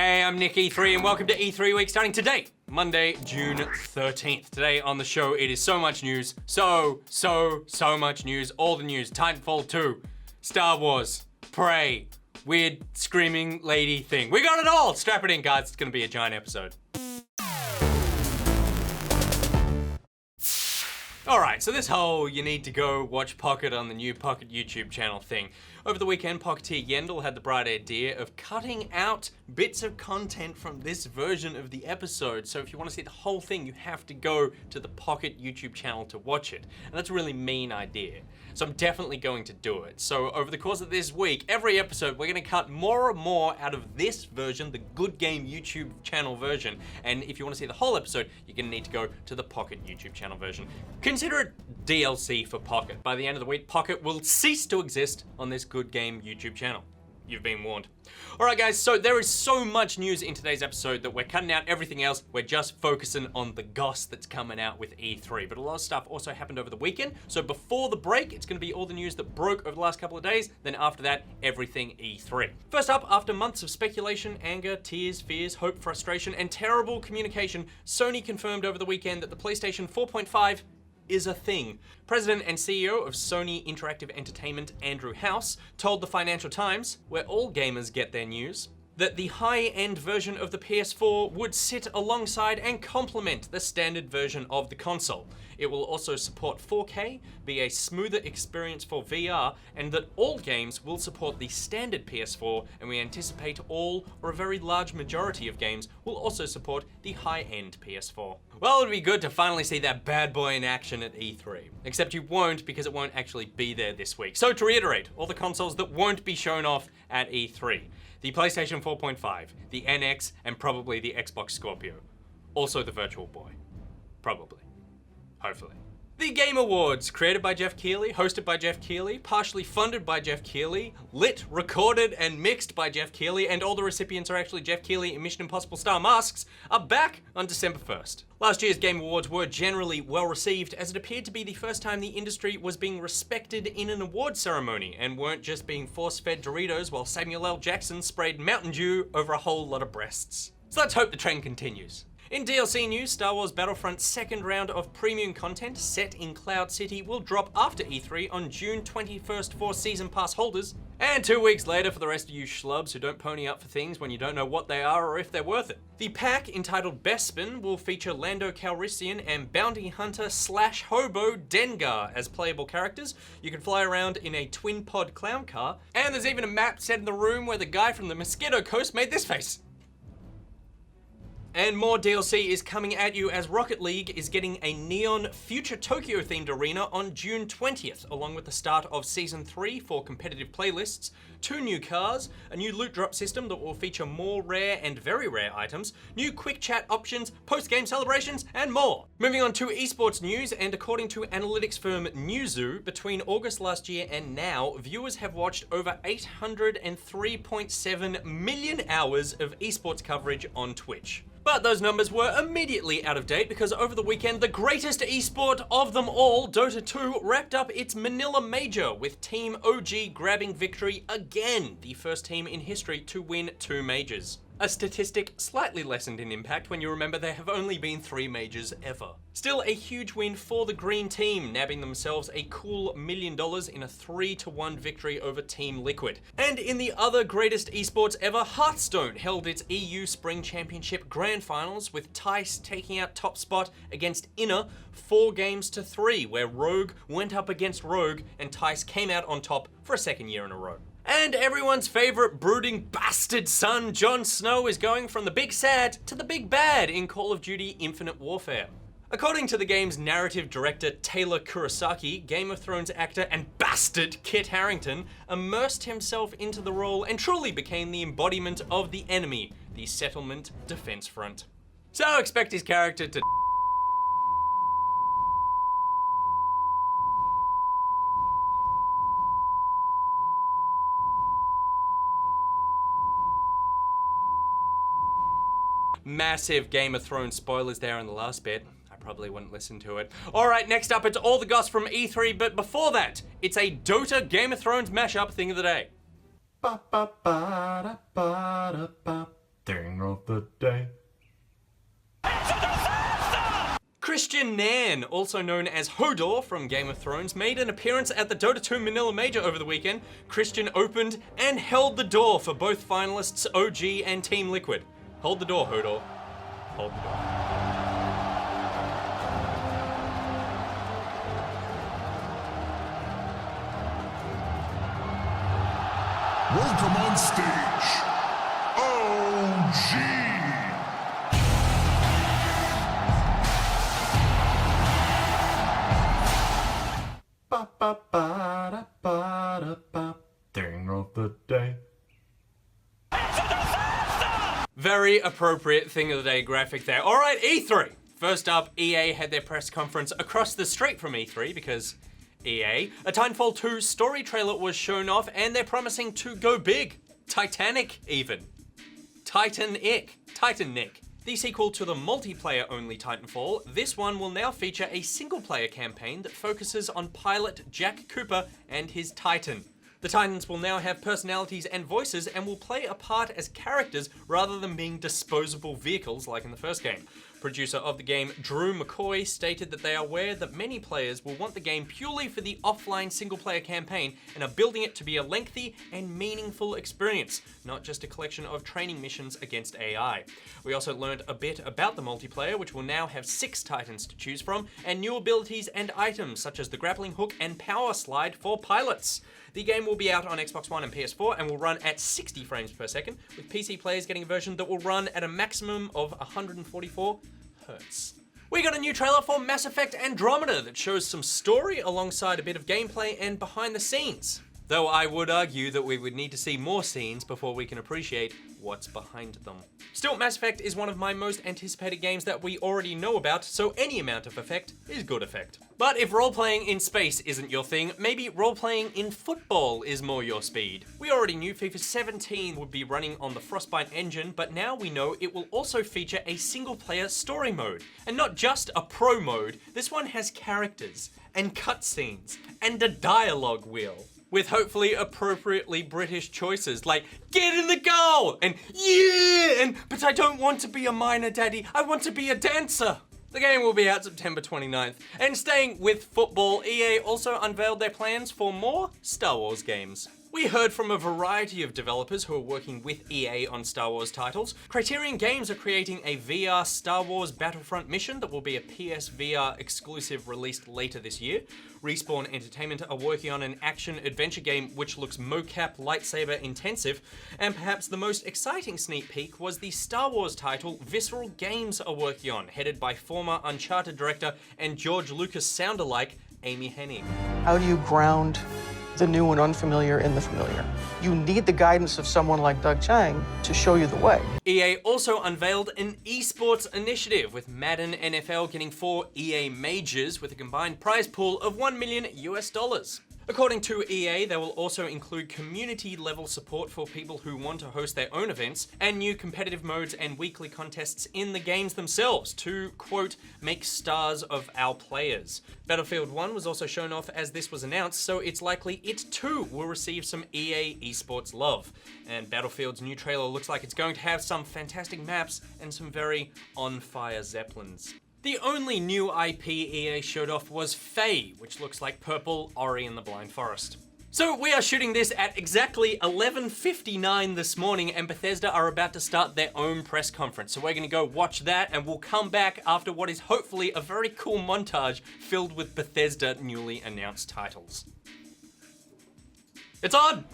Hey, I'm Nick E3 and welcome to E3 Week starting today, Monday, June 13th. Today on the show, it is so much news. So much news. All the news. Titanfall 2, Star Wars, Prey, weird screaming lady thing. We got it all! Strap it in, guys. It's gonna be a giant episode. Alright, so this whole you need to go watch Pocket on the new Pocket YouTube channel thing. Over the weekend, Pocketeer Yendel had the bright idea of cutting out bits of content from this version of the episode. So if you want to see the whole thing, you have to go to the Pocket YouTube channel to watch it. And that's a really mean idea. So I'm definitely going to do it. So over the course of this week, every episode, we're going to cut more and more out of this version, the Good Game YouTube channel version. And if you want to see the whole episode, you're going to need to go to the Pocket YouTube channel version. Consider it DLC for Pocket. By the end of the week, Pocket will cease to exist on this Good Game YouTube channel. You've been warned. Alright guys, so there is so much news in today's episode that we're cutting out everything else. We're just focusing on the goss that's coming out with E3. But a lot of stuff also happened over the weekend. So before the break, it's going to be all the news that broke over the last couple of days. Then after that, everything E3. First up, after months of speculation, anger, tears, fears, hope, frustration, and terrible communication, Sony confirmed over the weekend that the PlayStation 4.5 is a thing. President and CEO of Sony Interactive Entertainment, Andrew House, told the Financial Times, where all gamers get their news, that the high-end version of the PS4 would sit alongside and complement the standard version of the console. It will also support 4K, be a smoother experience for VR, and that all games will support the standard PS4, and we anticipate all or a very large majority of games will also support the high-end PS4. Well, it would be good to finally see that bad boy in action at E3. Except you won't, because it won't actually be there this week. So to reiterate, all the consoles that won't be shown off at E3. The PlayStation 4.5, the NX, and probably the Xbox Scorpio. Also the Virtual Boy. Probably. Hopefully. The Game Awards, created by Jeff Keighley, hosted by Jeff Keighley, partially funded by Jeff Keighley, lit, recorded, and mixed by Jeff Keighley, and all the recipients are actually Jeff Keighley in Mission Impossible style masks, are back on December 1st. Last year's Game Awards were generally well received, as it appeared to be the first time the industry was being respected in an award ceremony, and weren't just being force-fed Doritos while Samuel L. Jackson sprayed Mountain Dew over a whole lot of breasts. So let's hope the trend continues. In DLC news, Star Wars Battlefront's second round of premium content set in Cloud City will drop after E3 on June 21st for Season Pass holders, and 2 weeks later for the rest of you schlubs who don't pony up for things when you don't know what they are or if they're worth it. The pack, entitled Bespin, will feature Lando Calrissian and bounty hunter / hobo Dengar as playable characters. You can fly around in a twin-pod clown car, and there's even a map set in the room where the guy from the Mosquito Coast made this face. And more DLC is coming at you as Rocket League is getting a neon Future Tokyo themed arena on June 20th, along with the start of Season 3 for competitive playlists, 2 new cars, a new loot drop system that will feature more rare and very rare items, new quick chat options, post-game celebrations, and more. Moving on to esports news, and according to analytics firm Newzoo, between August last year and now, viewers have watched over 803.7 million hours of esports coverage on Twitch. But those numbers were immediately out of date because over the weekend, the greatest esport of them all, Dota 2, wrapped up its Manila Major with Team OG grabbing victory again, the first team in history to win 2 majors. A statistic slightly lessened in impact when you remember there have only been 3 majors ever. Still a huge win for the green team, nabbing themselves a cool $1 million in a 3-1 victory over Team Liquid. And in the other greatest esports ever, Hearthstone held its EU Spring Championship Grand Finals with Tice taking out top spot against Inner 4-3, where Rogue went up against Rogue and Tice came out on top for a second year in a row. And everyone's favorite brooding bastard son, Jon Snow, is going from the big sad to the big bad in Call of Duty Infinite Warfare. According to the game's narrative director Taylor Kurosaki, Game of Thrones actor and bastard Kit Harington immersed himself into the role and truly became the embodiment of the enemy, the Settlement Defense Front. So expect his character to massive Game of Thrones spoilers there in the last bit. I probably wouldn't listen to it. Alright, next up, it's all the goss from E3, but before that, it's a Dota Game of Thrones mashup thing of the day. Ba ba ba da ba da ba. Ding of the day. Christian Nairn, also known as Hodor from Game of Thrones, made an appearance at the Dota 2 Manila Major over the weekend. Christian opened and held the door for both finalists OG and Team Liquid. Hold the door, Hodor. Hold the door. Welcome on stage, OG! Ba ba ba da ba da ba. Thing of the day. Very appropriate thing of the day graphic there. All right, E3. First up, EA had their press conference across the street from E3 because EA. A Titanfall 2 story trailer was shown off and they're promising to go big. Titanic even. Titanic. The sequel to the multiplayer-only Titanfall, this one will now feature a single-player campaign that focuses on pilot Jack Cooper and his Titan. The Titans will now have personalities and voices and will play a part as characters rather than being disposable vehicles like in the first game. Producer of the game, Drew McCoy, stated that they are aware that many players will want the game purely for the offline single-player campaign and are building it to be a lengthy and meaningful experience, not just a collection of training missions against AI. We also learned a bit about the multiplayer, which will now have 6 Titans to choose from, and new abilities and items such as the grappling hook and power slide for pilots. The game will be out on Xbox One and PS4 and will run at 60 frames per second, with PC players getting a version that will run at a maximum of 144 Hz. We got a new trailer for Mass Effect Andromeda that shows some story alongside a bit of gameplay and behind the scenes. Though I would argue that we would need to see more scenes before we can appreciate what's behind them. Still, Mass Effect is one of my most anticipated games that we already know about, so any amount of effect is good effect. But if role-playing in space isn't your thing, maybe role-playing in football is more your speed. We already knew FIFA 17 would be running on the Frostbite engine, but now we know it will also feature a single-player story mode. And not just a pro mode, this one has characters, and cutscenes, and a dialogue wheel. With hopefully appropriately British choices like, get in the goal, and yeah, and but I don't want to be a minor daddy, I want to be a dancer. The game will be out September 29th. And staying with football, EA also unveiled their plans for more Star Wars games. We heard from a variety of developers who are working with EA on Star Wars titles. Criterion Games are creating a VR Star Wars Battlefront mission that will be a PSVR exclusive released later this year. Respawn Entertainment are working on an action-adventure game which looks mocap lightsaber intensive. And perhaps the most exciting sneak peek was the Star Wars title Visceral Games are working on, headed by former Uncharted director and George Lucas sound-alike Amy Hennig. How do you ground the new and unfamiliar in the familiar? You need the guidance of someone like Doug Chang to show you the way. EA also unveiled an esports initiative with Madden NFL getting 4 EA majors with a combined prize pool of $1 million US. According to EA, they will also include community-level support for people who want to host their own events, and new competitive modes and weekly contests in the games themselves to, quote, make stars of our players. Battlefield 1 was also shown off as this was announced, so it's likely it too will receive some EA esports love. And Battlefield's new trailer looks like it's going to have some fantastic maps and some very on-fire Zeppelins. The only new IP EA showed off was Faye, which looks like purple Ori and the Blind Forest. So we are shooting this at exactly 11:59 this morning, and Bethesda are about to start their own press conference. So we're gonna go watch that, and we'll come back after what is hopefully a very cool montage filled with Bethesda newly announced titles. It's on!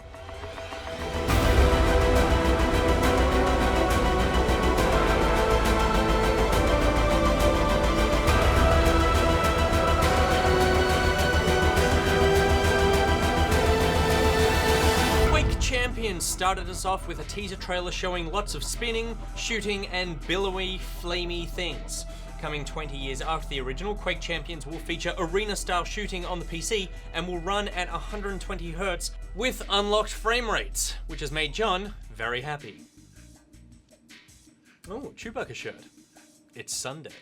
Champions started us off with a teaser trailer showing lots of spinning, shooting, and billowy, flamey things. Coming 20 years after the original, Quake Champions will feature arena-style shooting on the PC and will run at 120 Hz with unlocked frame rates, which has made John very happy. Oh, Chewbacca shirt. It's Sunday.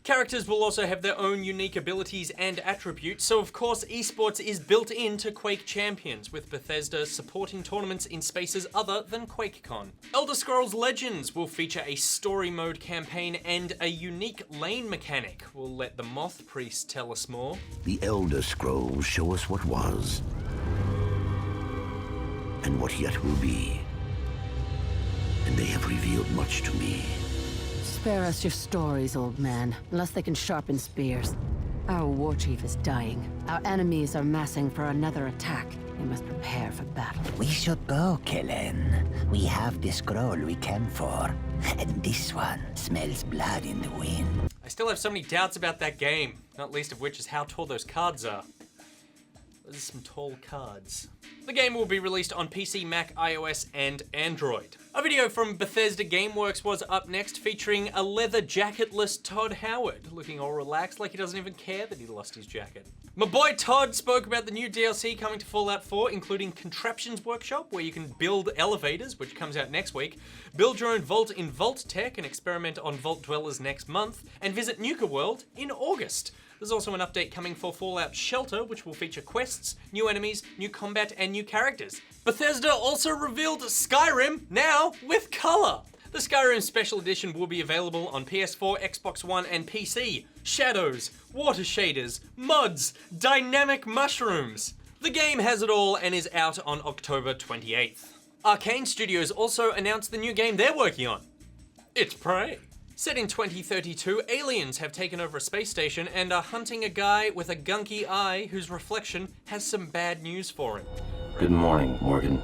Characters will also have their own unique abilities and attributes, so of course esports is built into Quake Champions, with Bethesda supporting tournaments in spaces other than QuakeCon. Elder Scrolls Legends will feature a story mode campaign and a unique lane mechanic. We'll let the Moth Priest tell us more. The Elder Scrolls show us what was, and what yet will be. And they have revealed much to me. Spare us your stories, old man, unless they can sharpen spears. Our war chief is dying. Our enemies are massing for another attack. We must prepare for battle. We should go, Kellen. We have the scroll we came for. And this one smells blood in the wind. I still have so many doubts about that game, not least of which is how tall those cards are. Those are some tall cards. The game will be released on PC, Mac, iOS, and Android. A video from Bethesda GameWorks was up next, featuring a leather jacketless Todd Howard, looking all relaxed like he doesn't even care that he lost his jacket. My boy Todd spoke about the new DLC coming to Fallout 4, including Contraptions Workshop, where you can build elevators, which comes out next week, build your own vault in Vault Tech and experiment on Vault Dwellers next month, and visit Nuka World in August. There's also an update coming for Fallout Shelter, which will feature quests, new enemies, new combat, and new characters. Bethesda also revealed Skyrim, now with color. The Skyrim Special Edition will be available on PS4, Xbox One, and PC. Shadows, water shaders, mods, dynamic mushrooms. The game has it all and is out on October 28th. Arcane Studios also announced the new game they're working on. It's Prey. Set in 2032, aliens have taken over a space station and are hunting a guy with a gunky eye whose reflection has some bad news for him. Good morning, Morgan.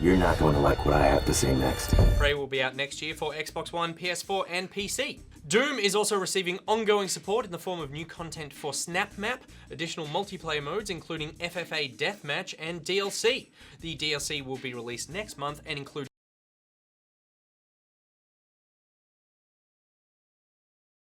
You're not going to like what I have to say next. Prey will be out next year for Xbox One, PS4, and PC. Doom is also receiving ongoing support in the form of new content for Snap Map, additional multiplayer modes including FFA Deathmatch, and DLC. The DLC will be released next month and include